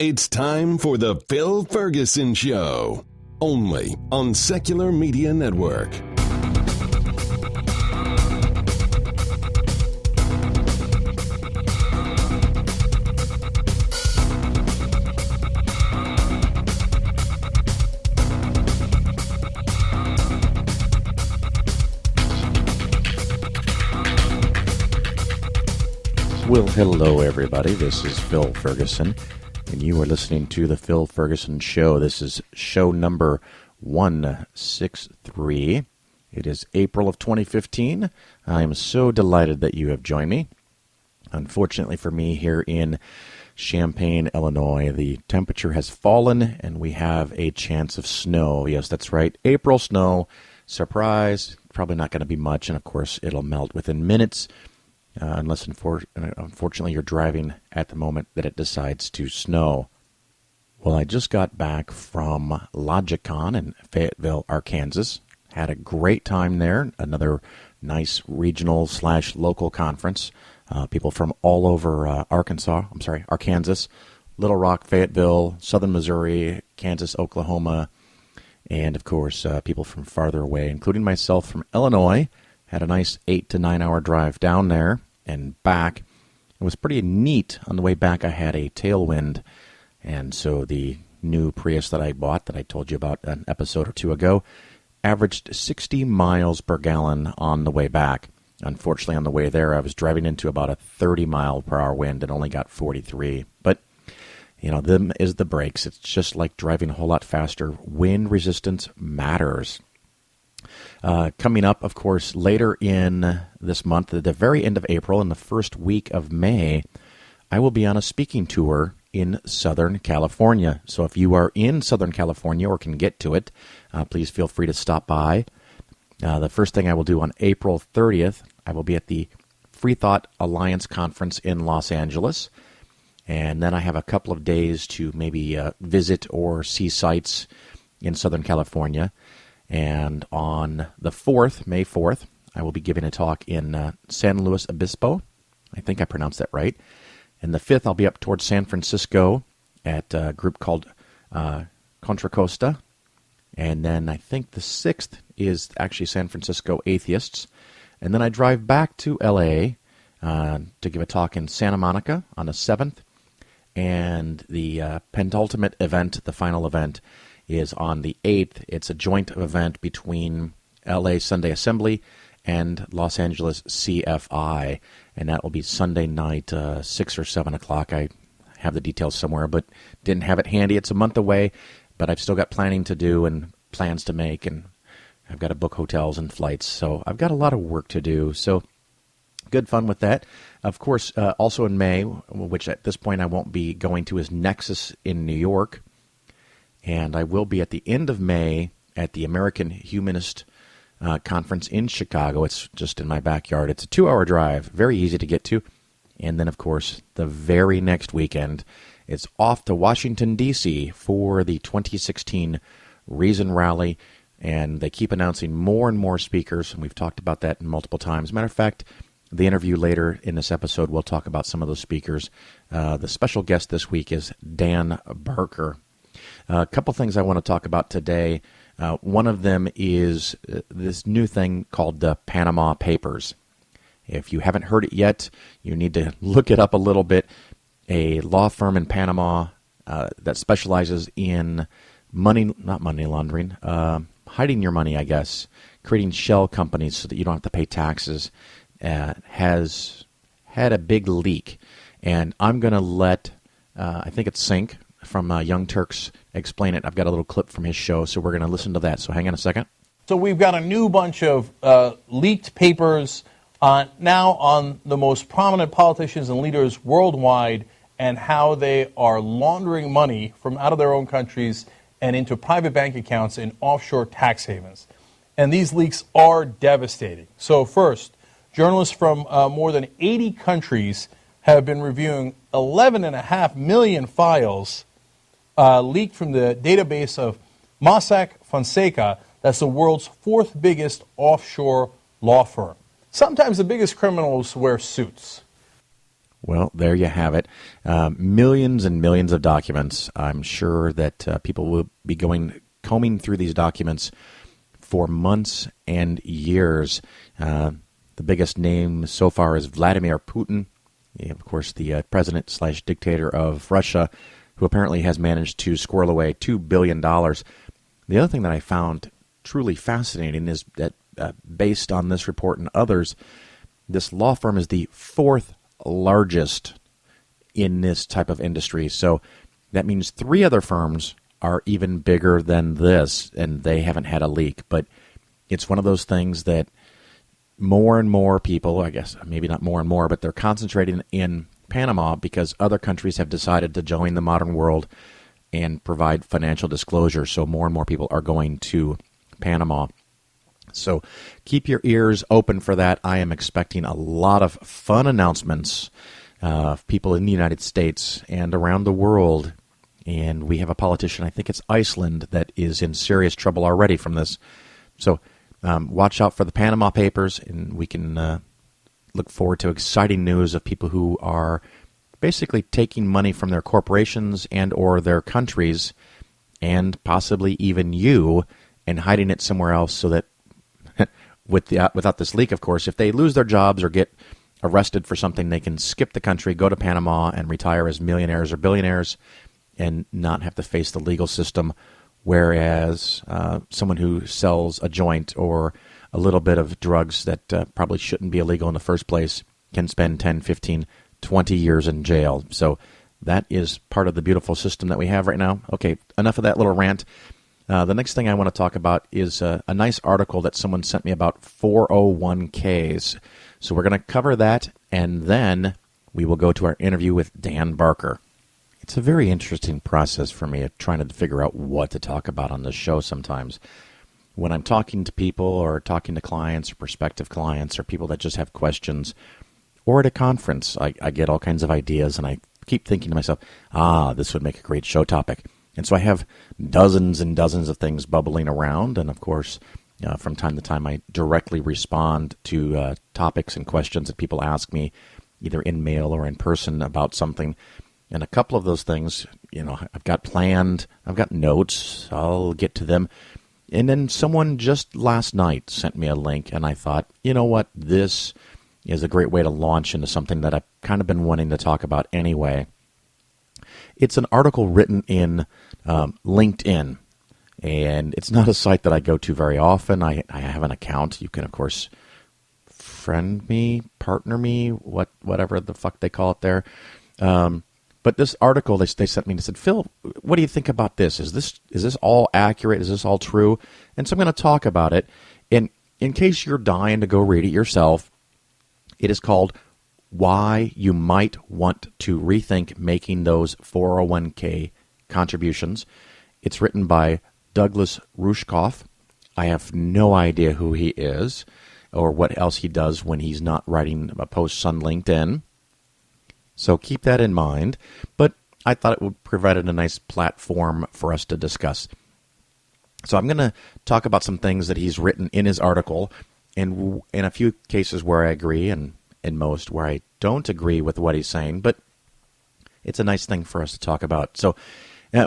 It's time for the Phil Ferguson Show, only on Secular Media Network. Well, hello everybody. This is Phil Ferguson, and you are listening to the Phil Ferguson Show. This is show number 163. It is April of 2015. I am so delighted that you have joined me. Unfortunately for me, here in Champaign, Illinois, the temperature has fallen and we have a chance of snow. Yes, that's right. April snow. Surprise. Probably not going to be much, and of course it'll melt within minutes. Unless, unfortunately, you're driving at the moment that it decides to snow. Well, I just got back from LogicCon in Fayetteville, Arkansas. Had a great time there. Another nice regional/local conference. People from all over Arkansas, Little Rock, Fayetteville, Southern Missouri, Kansas, Oklahoma, and, of course, people from farther away, including myself from Illinois. Had a nice 8 to 9 hour drive down there and back. It was pretty neat. On the way back, I had a tailwind, and so the new Prius that I bought, that I told you about an episode or two ago, averaged 60 miles per gallon on the way back. Unfortunately, on the way there, I was driving into about a 30 mile per hour wind and only got 43. But, you know, them is the brakes. It's just like driving a whole lot faster. Wind resistance matters. Coming up, of course, later in this month, at the very end of April, in the first week of May, I will be on a speaking tour in Southern California. So if you are in Southern California or can get to it, please feel free to stop by. The first thing I will do on April 30th, I will be at the Free Thought Alliance Conference in Los Angeles. And then I have a couple of days to maybe visit or see sites in Southern California. And on the 4th, May 4th, I will be giving a talk in San Luis Obispo. I think I pronounced that right. And the 5th, I'll be up towards San Francisco at a group called Contra Costa. And then I think the 6th is actually San Francisco Atheists. And then I drive back to L.A. To give a talk in Santa Monica on the 7th. And the penultimate event, the final event, is on the 8th. It's a joint event between LA Sunday Assembly and Los Angeles CFI, and that will be Sunday night, 6 or 7 o'clock. I have the details somewhere, but didn't have it handy. It's a month away, but I've still got planning to do and plans to make, and I've got to book hotels and flights, so I've got a lot of work to do, so good fun with that. Of course, also in May, which at this point I won't be going to, is Nexus in New York. And I will be at the end of May at the American Humanist Conference in Chicago. It's just in my backyard. It's a 2-hour drive, very easy to get to. And then, of course, the very next weekend, it's off to Washington, D.C. for the 2016 Reason Rally. And they keep announcing more and more speakers, and we've talked about that multiple times. Matter of fact, the interview later in this episode, we'll talk about some of those speakers. The special guest this week is Dan Barker. A couple things I want to talk about today. One of them is this new thing called the Panama Papers. If you haven't heard it yet, you need to look it up a little bit. A law firm in Panama that specializes in not money laundering, hiding your money, I guess, creating shell companies so that you don't have to pay taxes, has had a big leak. And I'm going to let, I think it's Sink from Young Turks explain it. I've got a little clip from his show, so we're going to listen to that. So hang on a second. So we've got a new bunch of leaked papers now on the most prominent politicians and leaders worldwide and how they are laundering money from out of their own countries and into private bank accounts in offshore tax havens. And these leaks are devastating. So first, journalists from more than 80 countries have been reviewing 11.5 million files leaked from the database of Mossack Fonseca. That's the world's 4th biggest offshore law firm. Sometimes the biggest criminals wear suits. Well, there you have it. Millions and millions of documents. I'm sure that people will be combing through these documents for months and years. The biggest name so far is Vladimir Putin, of course, the president/dictator of Russia, who apparently has managed to squirrel away $2 billion. The other thing that I found truly fascinating is that based on this report and others, this law firm is the fourth largest in this type of industry. So that means 3 other firms are even bigger than this, and they haven't had a leak. But it's one of those things that more and more people, I guess, maybe not more and more, but they're concentrating in Panama because other countries have decided to join the modern world and provide financial disclosure. So more and more people are going to Panama. So keep your ears open for that. I am expecting a lot of fun announcements of people in the United States and around the world. And we have a politician, I think it's Iceland, that is in serious trouble already from this. So watch out for the Panama Papers, and we can look forward to exciting news of people who are basically taking money from their corporations and or their countries and possibly even you and hiding it somewhere else so that without this leak, of course, if they lose their jobs or get arrested for something, they can skip the country, go to Panama, and retire as millionaires or billionaires and not have to face the legal system, whereas someone who sells a joint or a little bit of drugs that probably shouldn't be illegal in the first place can spend 10, 15, 20 years in jail. So that is part of the beautiful system that we have right now. Okay, enough of that little rant. The next thing I want to talk about is a nice article that someone sent me about 401ks. So we're going to cover that, and then we will go to our interview with Dan Barker. It's a very interesting process for me of trying to figure out what to talk about on this show sometimes. When I'm talking to people or talking to clients or prospective clients or people that just have questions, or at a conference, I get all kinds of ideas, and I keep thinking to myself, this would make a great show topic. And so I have dozens and dozens of things bubbling around, and of course, from time to time, I directly respond to topics and questions that people ask me, either in mail or in person about something. And a couple of those things, I've got planned, I've got notes, I'll get to them. And then someone just last night sent me a link, and I thought, you know what, this is a great way to launch into something that I've kind of been wanting to talk about anyway. It's an article written in LinkedIn, and it's not a site that I go to very often. I have an account. You can, of course, friend me, partner me, whatever the fuck they call it there. But this article they sent me and said, Phil, what do you think about this? Is this all accurate? Is this all true? And so I'm going to talk about it. And in case you're dying to go read it yourself, it is called Why You Might Want to Rethink Making Those 401k Contributions. It's written by Douglas Rushkoff. I have no idea who he is or what else he does when he's not writing posts on LinkedIn. So keep that in mind. But I thought it would provide a nice platform for us to discuss. So I'm going to talk about some things that he's written in his article, and in a few cases where I agree, and in most where I don't agree with what he's saying, but it's a nice thing for us to talk about. So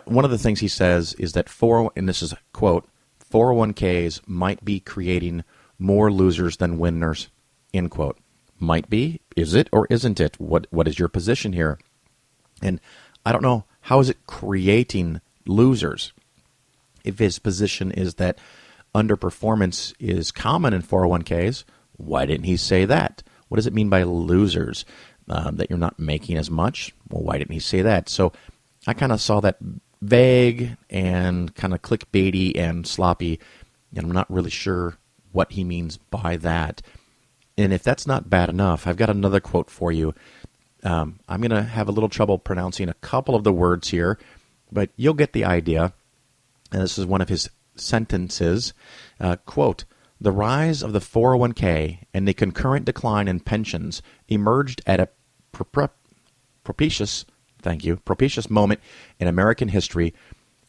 one of the things he says is that and this is a quote, 401ks might be creating more losers than winners, end quote. Might be. Is it or isn't it? What is your position here? And I don't know, how is it creating losers? If his position is that underperformance is common in 401ks, why didn't he say that? What does it mean by losers? That you're not making as much? Well, why didn't he say that? So I kind of saw that vague and kind of clickbaity and sloppy, and I'm not really sure what he means by that. And if that's not bad enough, I've got another quote for you. I'm going to have a little trouble pronouncing a couple of the words here, but you'll get the idea. And this is one of his sentences. Quote, the rise of the 401k and the concurrent decline in pensions emerged at a propitious moment in American history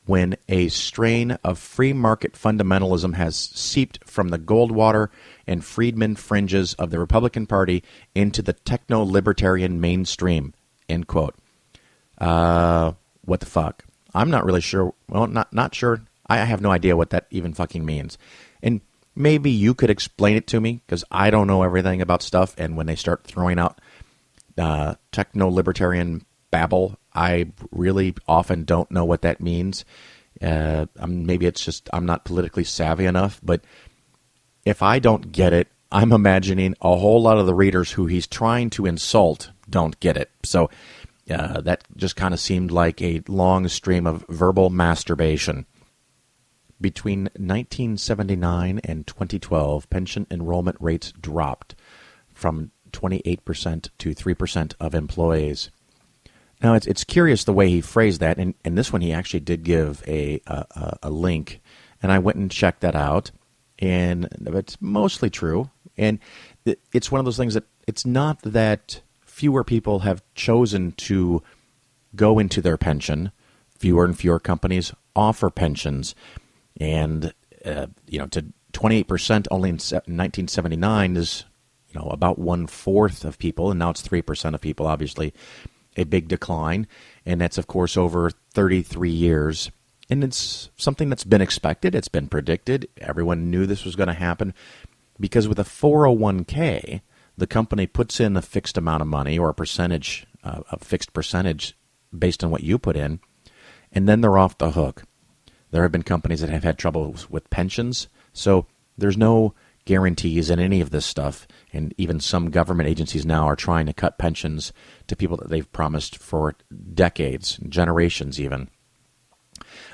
when a strain of free market fundamentalism has seeped from the Goldwater and Friedman fringes of the Republican Party into the techno-libertarian mainstream, end quote. What the fuck? I'm not really sure. Well, not sure. I have no idea what that even fucking means. And maybe you could explain it to me, because I don't know everything about stuff, and when they start throwing out techno-libertarian babble, I really often don't know what that means. Maybe it's just I'm not politically savvy enough, but if I don't get it, I'm imagining a whole lot of the readers who he's trying to insult don't get it. So that just kind of seemed like a long stream of verbal masturbation. Between 1979 and 2012, pension enrollment rates dropped from 28% to 3% of employees. Now, it's curious the way he phrased that, and this one he actually did give a link, and I went and checked that out, and it's mostly true. And it's one of those things that it's not that fewer people have chosen to go into their pension. Fewer and fewer companies offer pensions, and to 28% only in 1979 is about 1/4 of people, and now it's 3% of people, obviously. A big decline, and that's, of course, over 33 years. And it's something that's been expected. It's been predicted. Everyone knew this was going to happen because with a 401k, the company puts in a fixed amount of money or a fixed percentage based on what you put in, and then they're off the hook. There have been companies that have had troubles with pensions, so there's no guarantees in any of this stuff, and even some government agencies now are trying to cut pensions to people that they've promised for decades, generations even.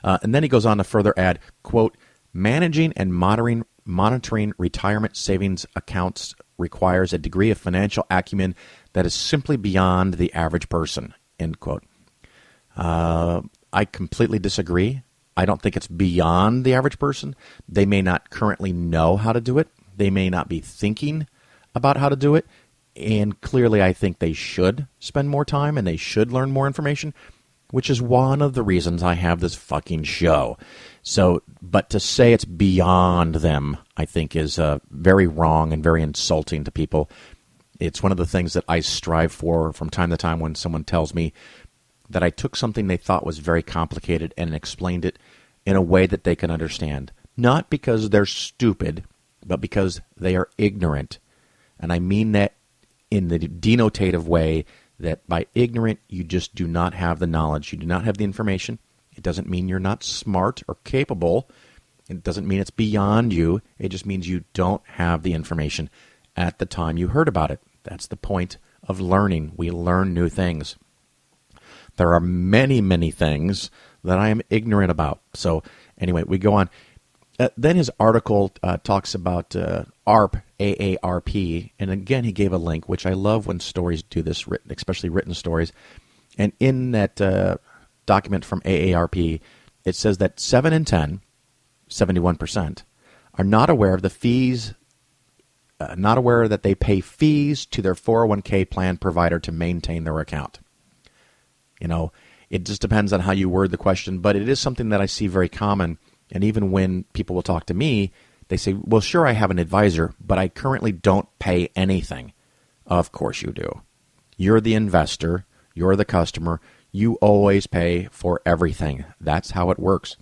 And then he goes on to further add, quote, managing and monitoring retirement savings accounts requires a degree of financial acumen that is simply beyond the average person, end quote. I completely disagree. I don't think it's beyond the average person. They may not currently know how to do it. They may not be thinking about how to do it. And clearly, I think they should spend more time and they should learn more information, which is one of the reasons I have this fucking show. So, but to say it's beyond them, I think is very wrong and very insulting to people. It's one of the things that I strive for from time to time when someone tells me that I took something they thought was very complicated and explained it in a way that they can understand. Not because they're stupid, but because they are ignorant. And I mean that in the denotative way that by ignorant, you just do not have the knowledge. You do not have the information. It doesn't mean you're not smart or capable. It doesn't mean it's beyond you. It just means you don't have the information at the time you heard about it. That's the point of learning. We learn new things. There are many, many things that I am ignorant about. So anyway, we go on. Then his article talks about AARP, AARP, and again he gave a link, which I love when stories do this, especially written stories. And in that document from AARP, it says that 7 in 10, 71%, are not aware of the fees, not aware that they pay fees to their 401k plan provider to maintain their account. It just depends on how you word the question, but it is something that I see very common. And even when people will talk to me, they say, well, sure, I have an advisor, but I currently don't pay anything. Of course you do. You're the investor. You're the customer. You always pay for everything. That's how it works.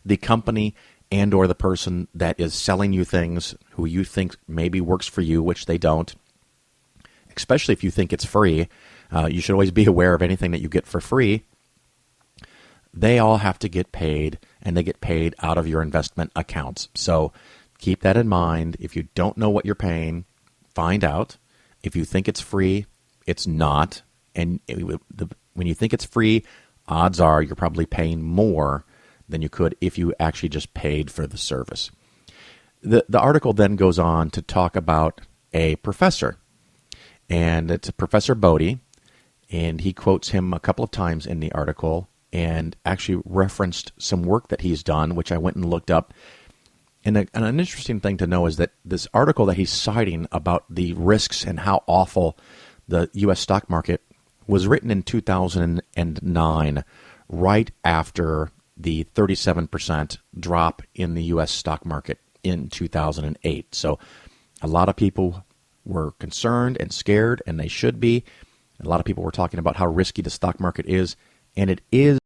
The company and or the person that is selling you things who you think maybe works for you, which they don't, especially if you think it's free, you should always be aware of anything that you get for free. They all have to get paid, and they get paid out of your investment accounts. So keep that in mind. If you don't know what you're paying, find out. If you think it's free, it's not. And when you think it's free, odds are you're probably paying more than you could if you actually just paid for the service. The article then goes on to talk about a professor, and it's Professor Bodie, and he quotes him a couple of times in the article and actually referenced some work that he's done, which I went and looked up. And an interesting thing to know is that this article that he's citing about the risks and how awful the U.S. stock market was written in 2009, right after the 37% drop in the U.S. stock market in 2008. So a lot of people were concerned and scared, and they should be. A lot of people were talking about how risky the stock market is, and it is